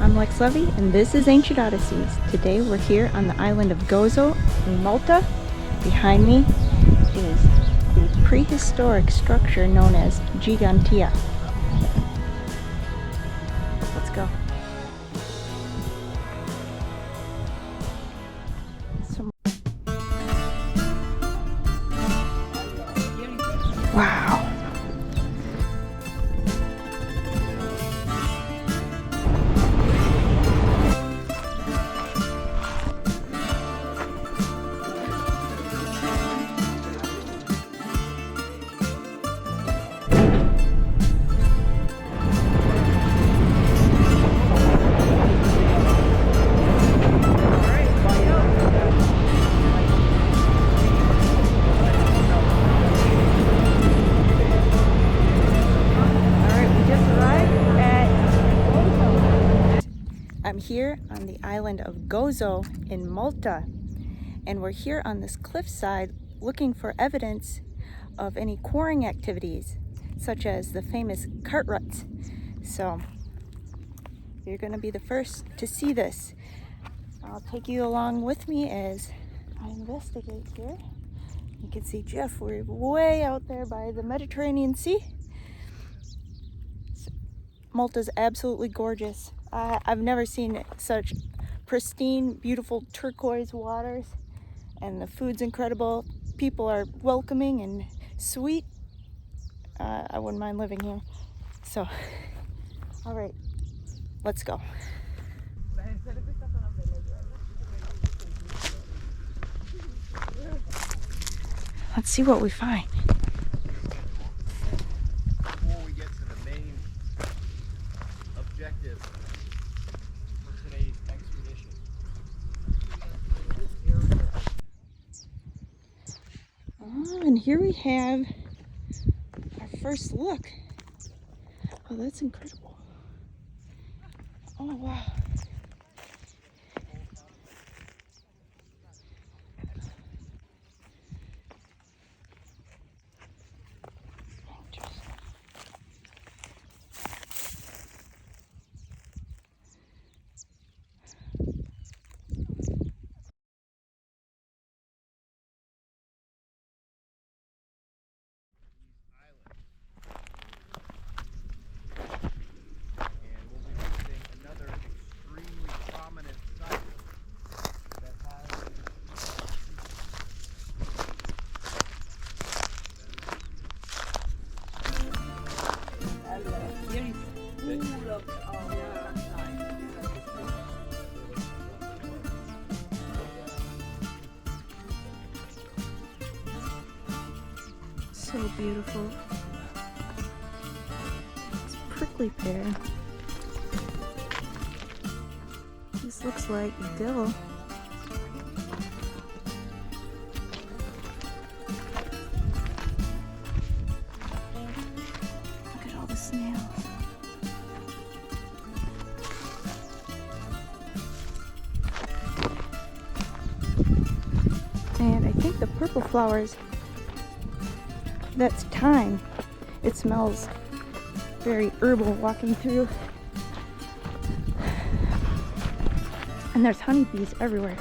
I'm Lex Levy, and this is Ancient Odysseys. Today we're here on the island of Gozo in Malta. Behind me is the prehistoric structure known as Gigantia. Let's go. Wow. I'm here on the island of Gozo in Malta, and we're here on this cliffside looking for evidence of any quarrying activities, such as the famous cart ruts. So you're going to be the first to see this. I'll take you along with me as I investigate here. You can see Jeff, we're way out there by the Mediterranean Sea. Malta's absolutely gorgeous. I've never seen such pristine, beautiful turquoise waters, and the food's incredible. People are welcoming and sweet. I wouldn't mind living here. So, all right, let's go. Let's see what we find. Before we get to the main objective for today's expedition, And here we have our first look. Oh, that's incredible. Oh, wow. So beautiful. It's prickly pear. This looks like dill. Look at all the snails. And I think the purple flowers, that's thyme. It smells very herbal walking through. And there's honeybees everywhere.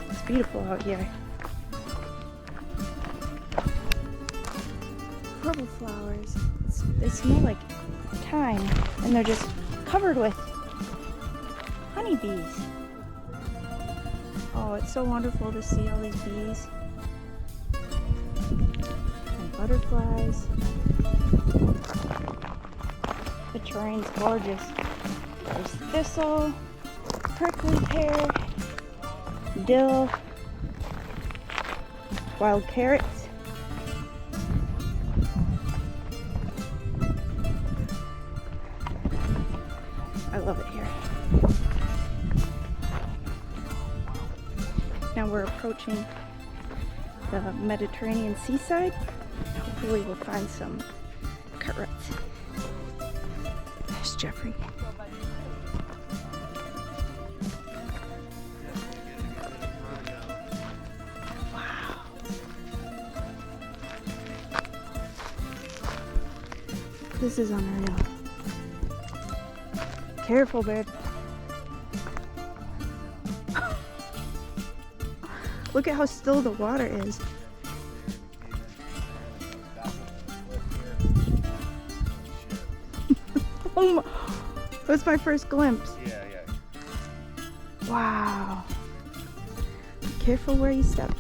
It's beautiful out here. Purple flowers. They smell like thyme, and they're just covered with honeybees. Oh, it's so wonderful to see all these bees and butterflies. The terrain's gorgeous. There's thistle, prickly pear, dill, wild carrots. I love it here. Now we're approaching the Mediterranean seaside. Hopefully we'll find some cart ruts. There's Geoffrey. Wow. This is unreal. Careful, babe. Look at how still the water is. Oh my, that's my first glimpse. Yeah. Wow. Be careful where you step.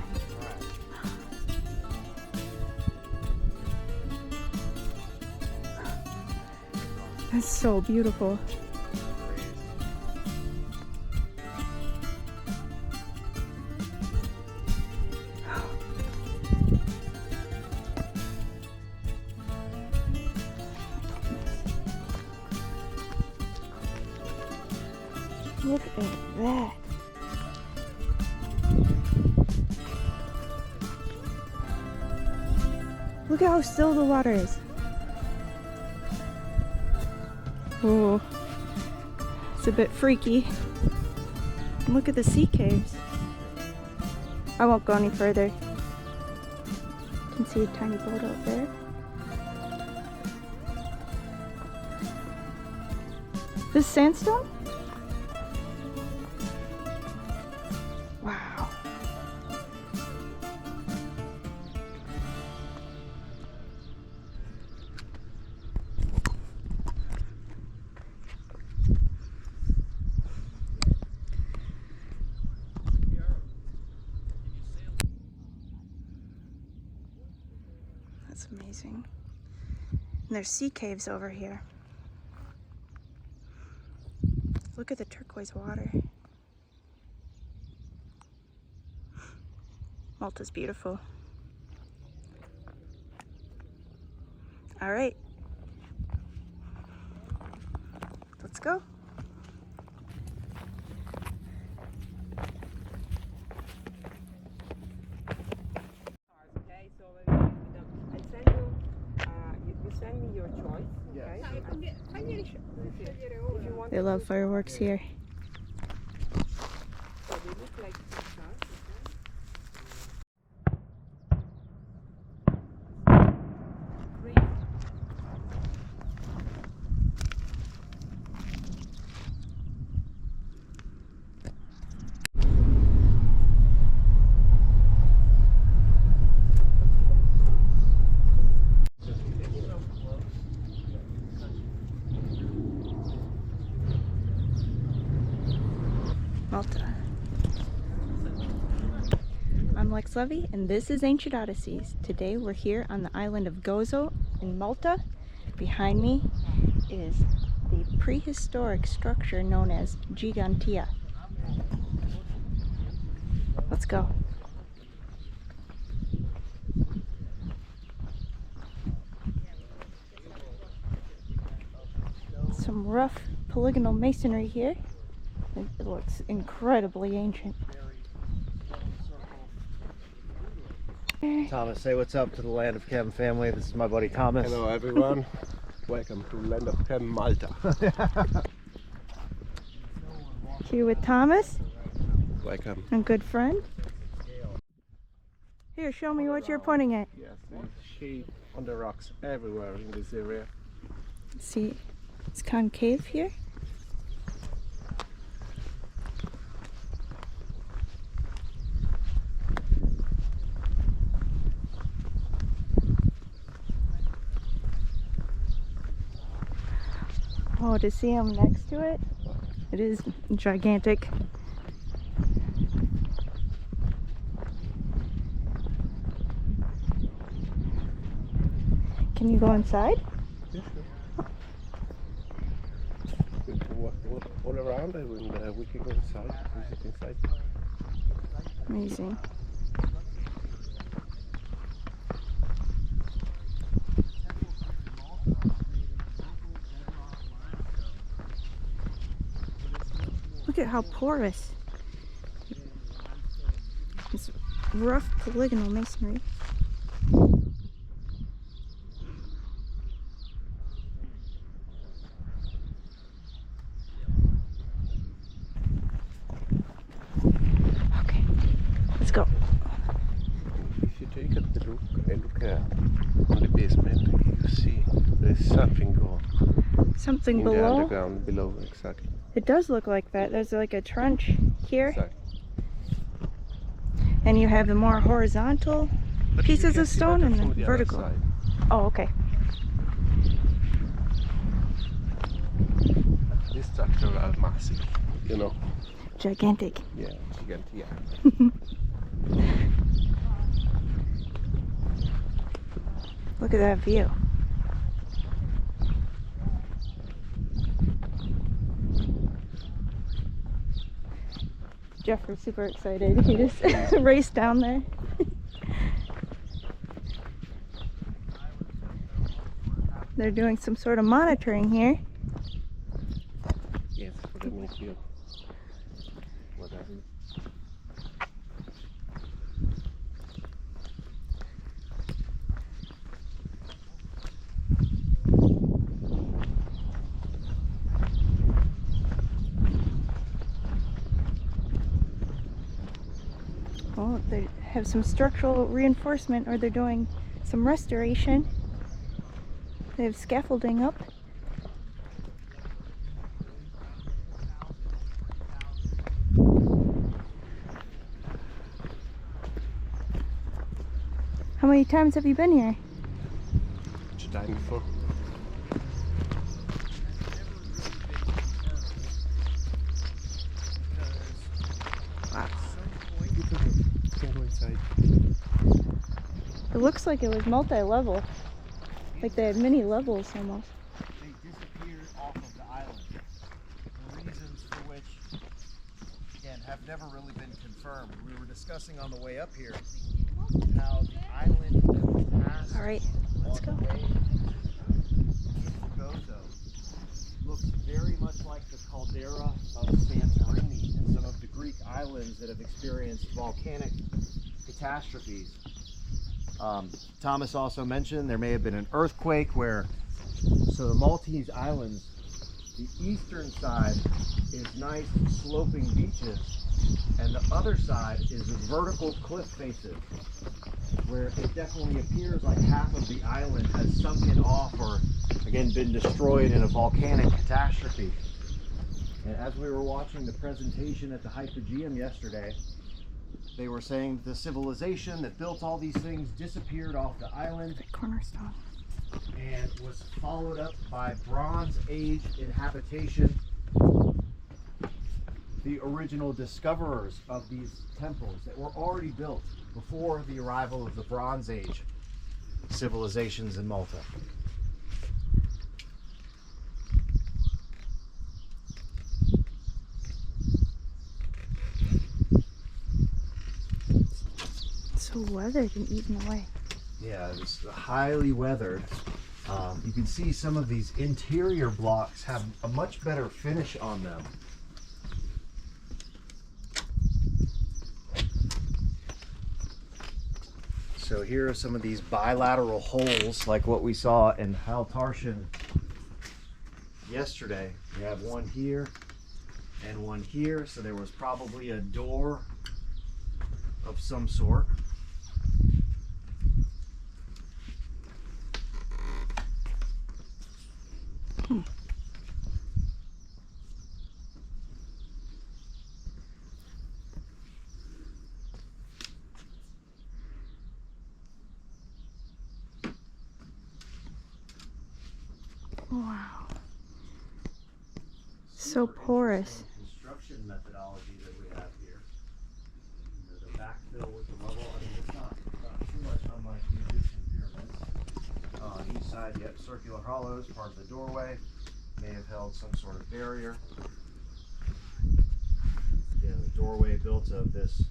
That's so beautiful. Look at that. Look at how still the water is. Oh, it's a bit freaky. And look at the sea caves. I won't go any further. You can see a tiny boat out there. This sandstone? Wow. That's amazing. And there's sea caves over here. Look at the turquoise water. Malta's beautiful. All right. Let's go. Okay, so I send you send me your choice. Okay. If you want They love fireworks here. so they look like stars, okay? Malta. I'm Lex Levy, and this is Ancient Odysseys. Today we're here on the island of Gozo in Malta. Behind me is the prehistoric structure known as Gigantia. Let's go. Some rough polygonal masonry here. It looks incredibly ancient. Thomas, say what's up to the Land of Chem family. This is my buddy Thomas. Hello everyone, welcome to Land of Chem, Malta. Here with Thomas, Welcome. a good friend. Here, show me what you're pointing at. Yes, there's shape on the rocks everywhere in this area. See, it's concave here. Oh, to see him next to it, it is gigantic. Can you go inside? Yes, sure. We can walk all around and we can go inside, visit inside. Amazing. Look at how porous. It's rough polygonal masonry. Okay, let's go. If you take a look on the basement. You see there's something going Something in the below? underground below, exactly. It does look like that. There's like a trench here. Exactly. And you have the more horizontal But you pieces can of see stone better and from the the other vertical. side. Oh, okay. This structure are massive, you know. Gigantic. Yeah, Gigantia. Look at that view. Geoffrey's super excited. He just raced down there. They're doing some sort of monitoring here. Yes, for the nuclear. Whatever. Well, they have some structural reinforcement, or they're doing some restoration. They have scaffolding up. How many times have you been here? Which time before? Wow. You can go inside. It looks like it was multi-level. Like they had many levels almost. They disappeared off of the island. The reasons for which, again, have never really been confirmed. We were discussing on the way up here how the island passed All right, let's go. on the way into Gozo looks very much like the caldera of Santorini and some of the Greek islands that have experienced volcanic catastrophes. Thomas also mentioned there may have been an earthquake where, so the Maltese islands, the eastern side is nice sloping beaches and the other side is vertical cliff faces where it definitely appears like half of the island has sunken off or again been destroyed in a volcanic catastrophe. And as we were watching the presentation at the Hypogeum yesterday, they were saying the civilization that built all these things disappeared off the island Cornerstone. and was followed up by Bronze Age inhabitation. The original discoverers of these temples that were already built before the arrival of the Bronze Age civilizations in Malta. So weathered and eaten away. Yeah, it's highly weathered. You can see some of these interior blocks have a much better finish on them. So here are some of these bilateral holes like what we saw in Haltarshan yesterday. We have one here and one here, so there was probably a door of some sort. Wow. So porous. Construction methodology that we have here. You know, the backfill with the level. I mean, it's not too much unlike the Egyptian pyramids. On each side, you have circular hollows. Part of the doorway may have held some sort of barrier. Again, the doorway built of this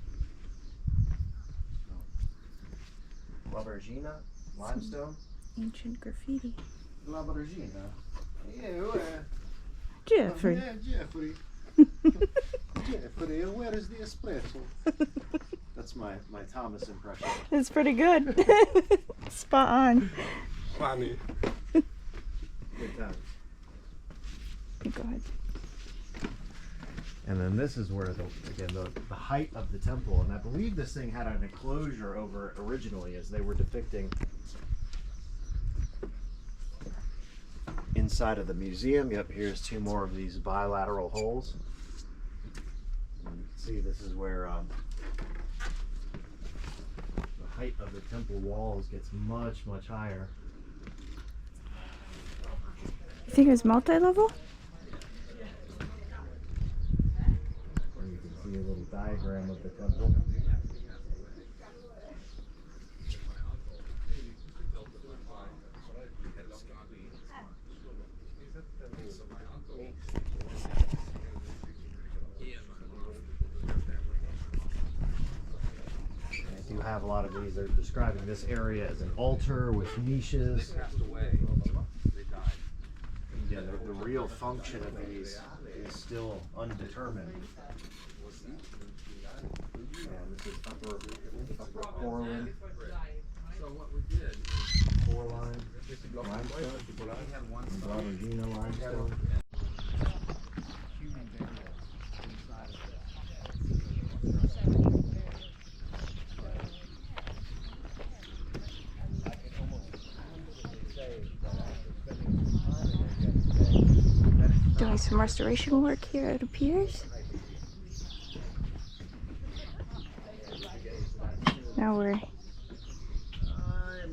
Labergina limestone. Ancient graffiti. Labergina. Yeah, Geoffrey. Geoffrey. Geoffrey, where is the espresso? that's my Thomas impression. It's pretty good. Spot on. Funny. Good times. Go ahead. And then this is where the height of the temple, and I believe this thing had an enclosure over it originally, as they were depicting inside of the museum. Yep, here's two more of these bilateral holes. And you can see this is where the height of the temple walls gets much higher. You think it was multi-level? And you can see a little diagram of the temple. I do have a lot of these. They're describing this area as an altar with niches. Yeah, the real function of these is still undetermined. And this is upper Coralline. Coralline, limestone, Blavagina limestone. Doing some restoration work here, it appears. Now we're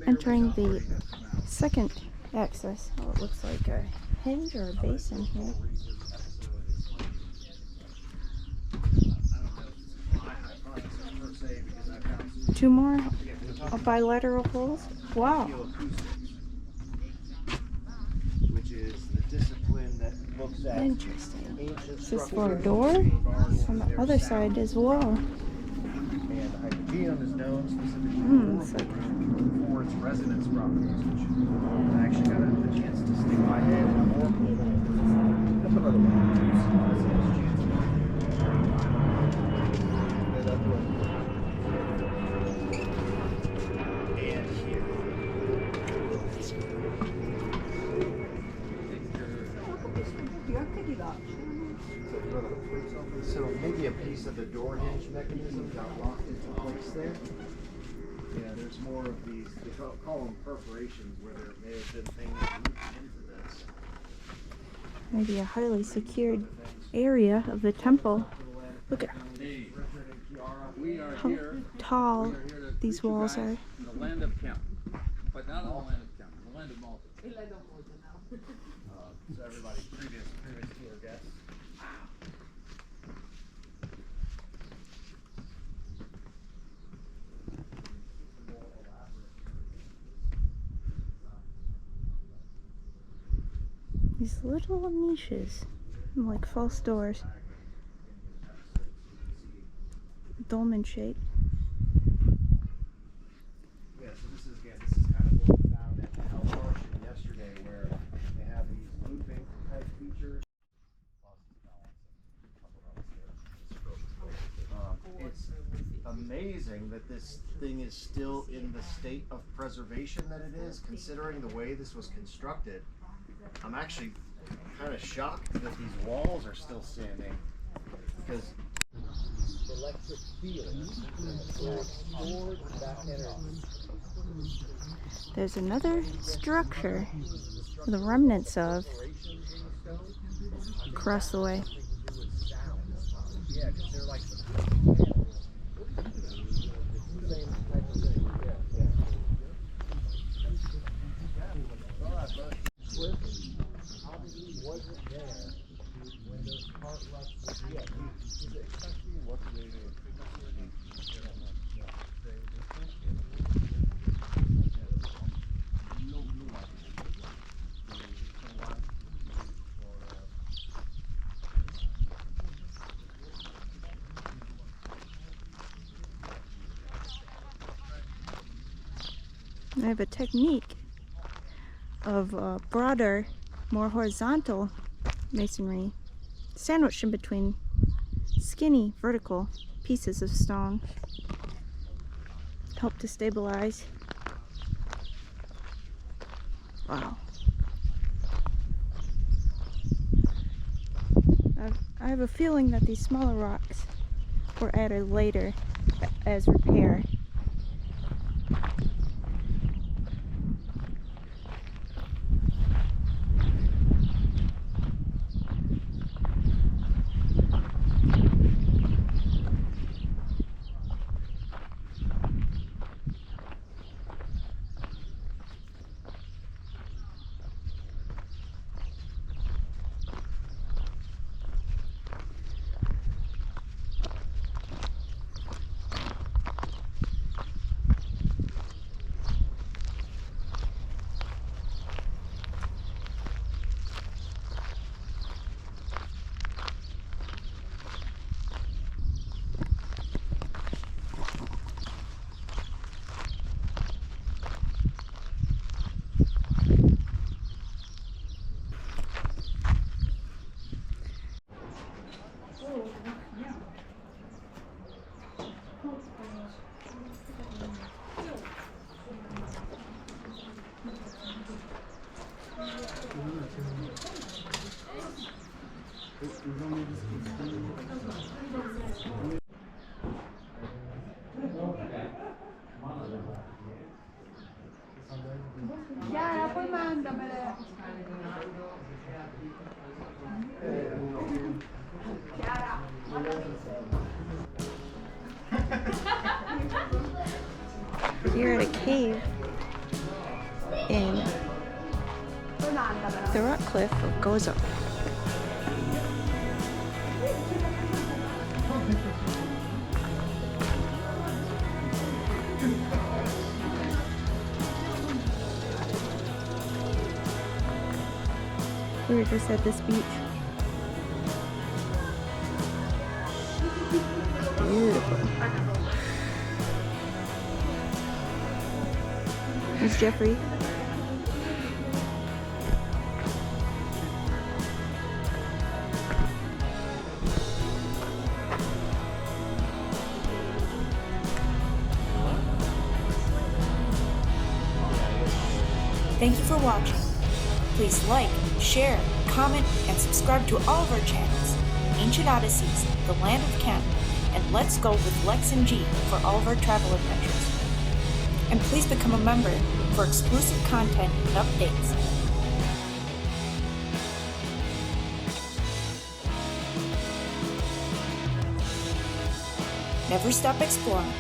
entering the second access. Oh, it looks like a hinge or a basin here. Two more bilateral holes. Wow. Which is the discipline that looks at Interesting. ancient Is this for a structures door? regarding On the their other sound. side as well. And the hypogeum is known It's specifically for its resonance properties, which I actually got a chance to stick my head in a oracle. That's another one. And here. So maybe a piece of the door hinge mechanism got locked into place there. Yeah, there's more of these, they call them perforations, where there may have been things looped into this. maybe a highly secured area of the temple. Look at how tall these walls are. The land of Kemp, but not on the land of Kemp, the land of Malta. So everybody, previous tour guests. These little niches, like false doors, dolmen shape. Yeah, so this is kind of what we found at Alchemy yesterday, where they have these looping type features. It's amazing that this thing is still in the state of preservation that it is, considering the way this was constructed. I'm actually kind of shocked that these walls are still standing, because electric fields stored that energy. There's another structure, the remnants of, across the way. Yeah, because they're like wasn't there when those part ruts were I have a technique of broader, more horizontal masonry sandwiched in between skinny vertical pieces of stone. Help to stabilize. Wow. I have a feeling that these smaller rocks were added later as repair. Here at a cave in the rock cliff of Gozo. We were just at this beach. Beautiful. Here's Geoffrey. Thank you for watching. Please like, share, comment, and subscribe to all of our channels, Ancient Odysseys, The Land of Kent, and Let's Go with Lex and G for all of our travel adventures. And please become a member for exclusive content and updates. Never stop exploring.